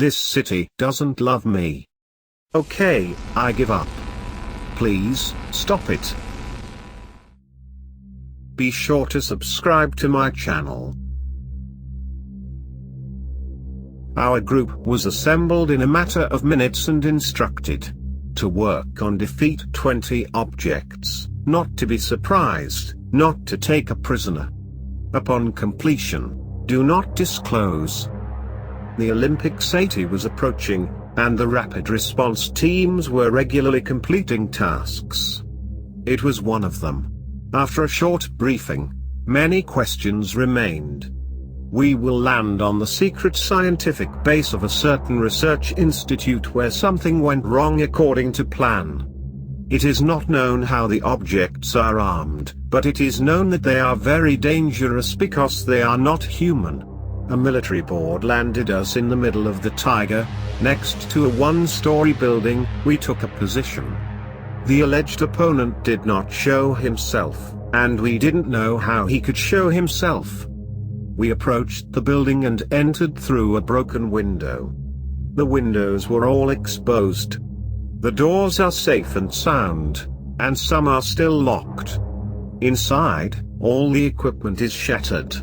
This city doesn't love me. Okay, I give up. Please, stop it. Be sure to subscribe to my channel. Our group was assembled in a matter of minutes and instructed to work on defeat 20 objects, not to be surprised, not to take a prisoner. Upon completion, do not disclose. The Olympics 80 was approaching, and the rapid response teams were regularly completing tasks. It was one of them. After a short briefing, many questions remained. We will land on the secret scientific base of a certain research institute where something went wrong according to plan. It is not known how the objects are armed, but it is known that they are very dangerous because they are not human. A military board landed us in the middle of the taiga, next to a one-story building. We took a position. The alleged opponent did not show himself, and we didn't know how he could show himself. We approached the building and entered through a broken window. The windows were all exposed. The doors are safe and sound, and some are still locked. Inside, all the equipment is shattered.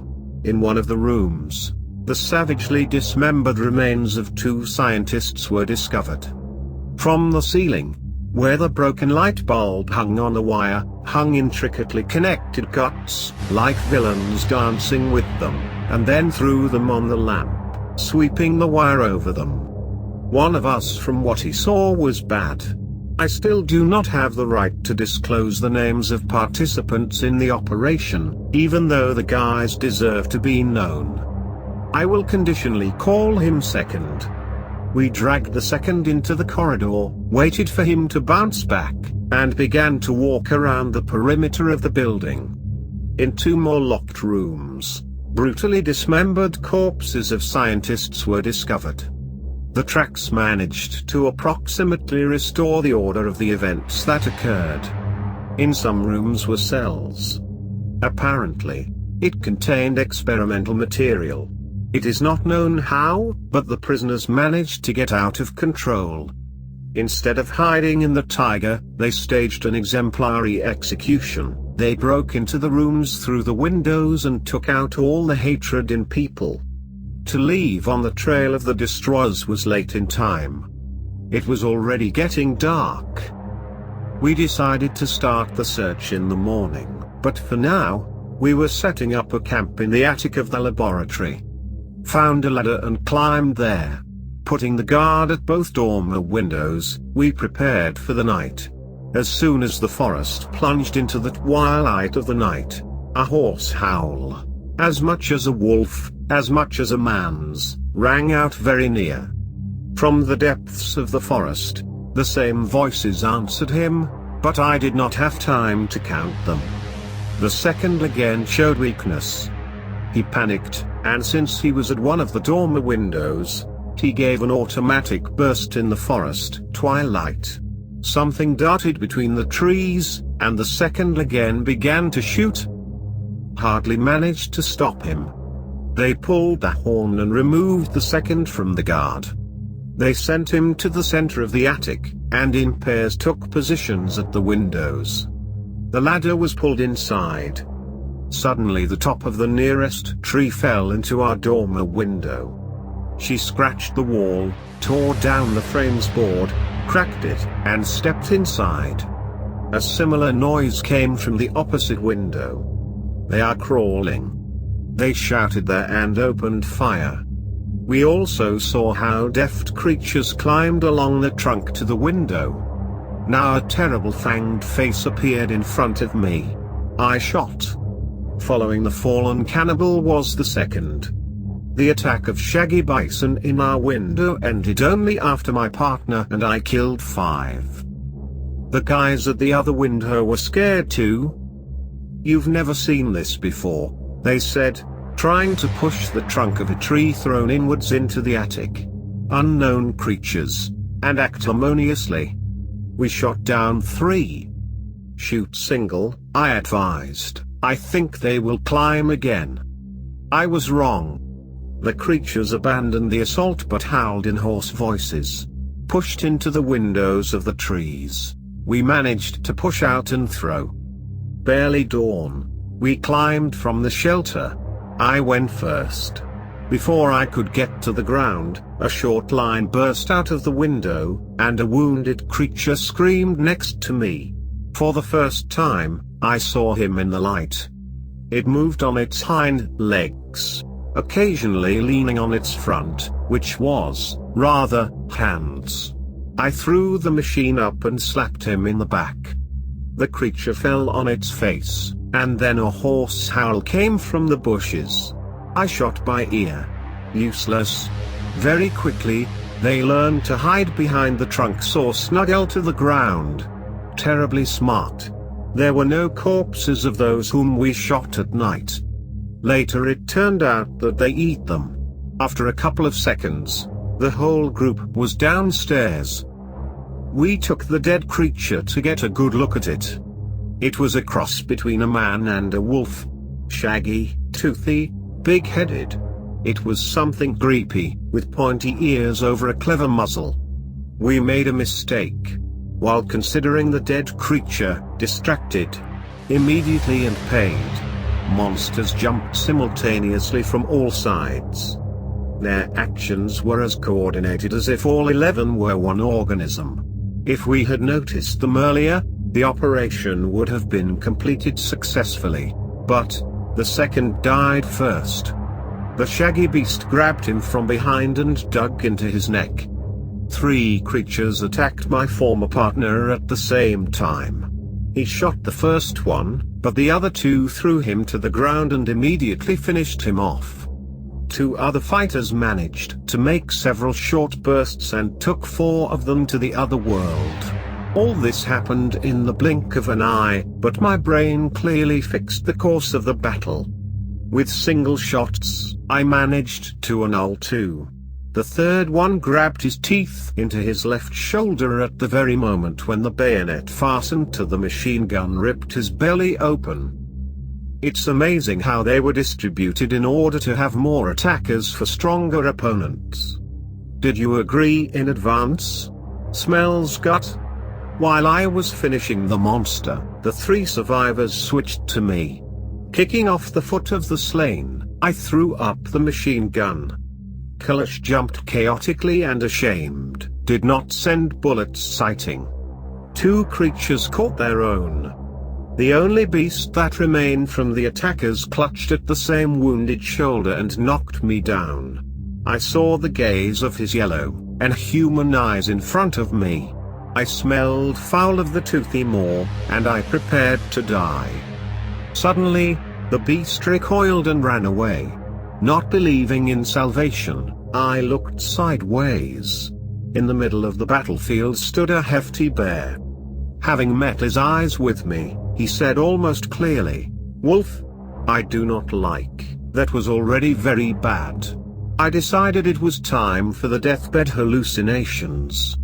In one of the rooms, the savagely dismembered remains of 2 scientists were discovered. From the ceiling, where the broken light bulb hung on a wire, hung intricately connected guts, like villains dancing with them, and then threw them on the lamp, sweeping the wire over them. One of us, from what he saw, was bad. I still do not have the right to disclose the names of participants in the operation, even though the guys deserve to be known. I will conditionally call him Second. We dragged the Second into the corridor, waited for him to bounce back, and began to walk around the perimeter of the building. In 2 more locked rooms, brutally dismembered corpses of scientists were discovered. The tracks managed to approximately restore the order of the events that occurred. In some rooms were cells. Apparently, it contained experimental material. It is not known how, but the prisoners managed to get out of control. Instead of hiding in the taiga, they staged an exemplary execution. They broke into the rooms through the windows and took out all the hatred in people. To leave on the trail of the destroyers was late in time. It was already getting dark. We decided to start the search in the morning, but for now, we were setting up a camp in the attic of the laboratory. Found a ladder and climbed there. Putting the guard at both dormer windows, we prepared for the night. As soon as the forest plunged into the twilight of the night, a hoarse howl, as much as a wolf, as much as a man's, rang out very near. From the depths of the forest, the same voices answered him, but I did not have time to count them. The Second again showed weakness. He panicked, and since he was at one of the dormer windows, he gave an automatic burst in the forest twilight. Something darted between the trees, and the Second again began to shoot. Hardly managed to stop him. They pulled the horn and removed the Second from the guard. They sent him to the center of the attic, and in pairs took positions at the windows. The ladder was pulled inside. Suddenly the top of the nearest tree fell into our dormer window. She scratched the wall, tore down the frame's board, cracked it, and stepped inside. A similar noise came from the opposite window. They are crawling. They shouted there and opened fire. We also saw how deft creatures climbed along the trunk to the window. Now a terrible fanged face appeared in front of me. I shot. Following the fallen cannibal was the Second. The attack of Shaggy Bison in our window ended only after my partner and I killed 5. The guys at the other window were scared too. "You've never seen this before," they said, trying to push the trunk of a tree thrown inwards into the attic. Unknown creatures, and acrimoniously. We shot down 3. "Shoot single," I advised. "I think they will climb again." I was wrong. The creatures abandoned the assault but howled in hoarse voices. Pushed into the windows of the trees, we managed to push out and throw. Barely dawn, we climbed from the shelter. I went first. Before I could get to the ground, a short line burst out of the window, and a wounded creature screamed next to me. For the first time, I saw him in the light. It moved on its hind legs, occasionally leaning on its front, which was, rather, hands. I threw the machine up and slapped him in the back. The creature fell on its face, and then a hoarse howl came from the bushes. I shot by ear. Useless. Very quickly, they learned to hide behind the trunks or snuggle to the ground. Terribly smart. There were no corpses of those whom we shot at night. Later it turned out that they eat them. After a couple of seconds, the whole group was downstairs. We took the dead creature to get a good look at it. It was a cross between a man and a wolf. Shaggy, toothy, big-headed. It was something creepy, with pointy ears over a clever muzzle. We made a mistake. While considering the dead creature, distracted. Immediately and paid. Monsters jumped simultaneously from all sides. Their actions were as coordinated as if all 11 were one organism. If we had noticed them earlier, the operation would have been completed successfully. But the second died first. The shaggy beast grabbed him from behind and dug into his neck. 3 creatures attacked my former partner at the same time. He shot the first one, but the other 2 threw him to the ground and immediately finished him off. 2 other fighters managed to make several short bursts and took 4 of them to the other world. All this happened in the blink of an eye, but my brain clearly fixed the course of the battle. With single shots, I managed to annul 2. The third one grabbed his teeth into his left shoulder at the very moment when the bayonet fastened to the machine gun ripped his belly open. It's amazing how they were distributed in order to have more attackers for stronger opponents. Did you agree in advance? Smells gut? While I was finishing the monster, the 3 survivors switched to me. Kicking off the foot of the slain, I threw up the machine gun. Kalash jumped chaotically and ashamed, did not send bullets sighting. 2 creatures caught their own. The only beast that remained from the attackers clutched at the same wounded shoulder and knocked me down. I saw the gaze of his yellow and human eyes in front of me. I smelled foul of the toothy maw, and I prepared to die. Suddenly, the beast recoiled and ran away. Not believing in salvation, I looked sideways. In the middle of the battlefield stood a hefty bear. Having met his eyes with me, he said almost clearly, "Wolf, I do not like." That was already very bad. I decided it was time for the deathbed hallucinations.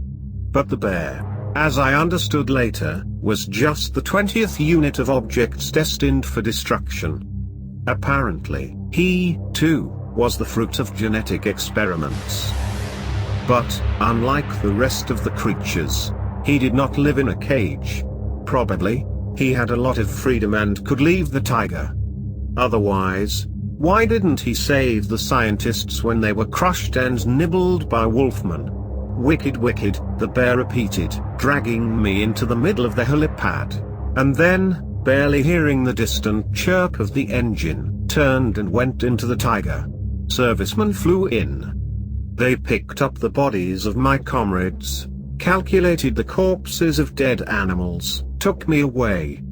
But the bear, as I understood later, was just the 20th unit of objects destined for destruction. Apparently, he, too, was the fruit of genetic experiments. But, unlike the rest of the creatures, he did not live in a cage. Probably, he had a lot of freedom and could leave the tiger. Otherwise, why didn't he save the scientists when they were crushed and nibbled by wolfmen? Wicked, wicked, the bear repeated, dragging me into the middle of the helipad. And then, barely hearing the distant chirp of the engine, turned and went into the tiger. Servicemen flew in. They picked up the bodies of my comrades, calculated the corpses of dead animals, took me away.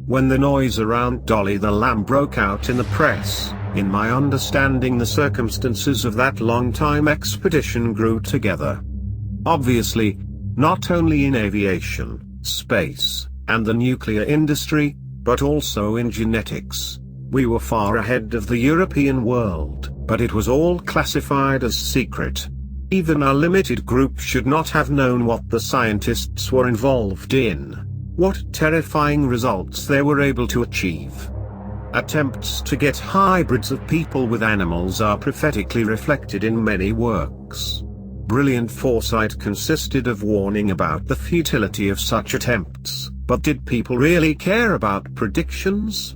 When the noise around Dolly the lamb broke out in the press, in my understanding the circumstances of that long-time expedition grew together. Obviously, not only in aviation, space, and the nuclear industry, but also in genetics. We were far ahead of the European world, but it was all classified as secret. Even our limited group should not have known what the scientists were involved in. What terrifying results they were able to achieve. Attempts to get hybrids of people with animals are prophetically reflected in many works. Brilliant foresight consisted of warning about the futility of such attempts, but did people really care about predictions?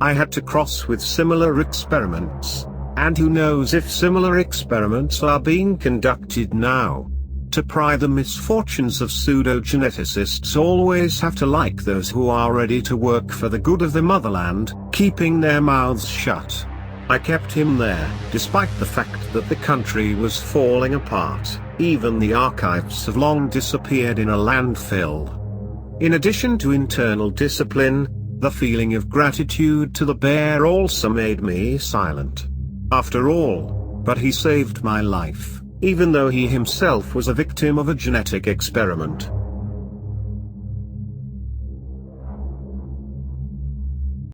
I had to cross with similar experiments, and who knows if similar experiments are being conducted now. To pry the misfortunes of pseudo-geneticists always have to like those who are ready to work for the good of the motherland, keeping their mouths shut. I kept him there, despite the fact that the country was falling apart. Even the archives have long disappeared in a landfill. In addition to internal discipline, the feeling of gratitude to the bear also made me silent. After all, but he saved my life, even though he himself was a victim of a genetic experiment.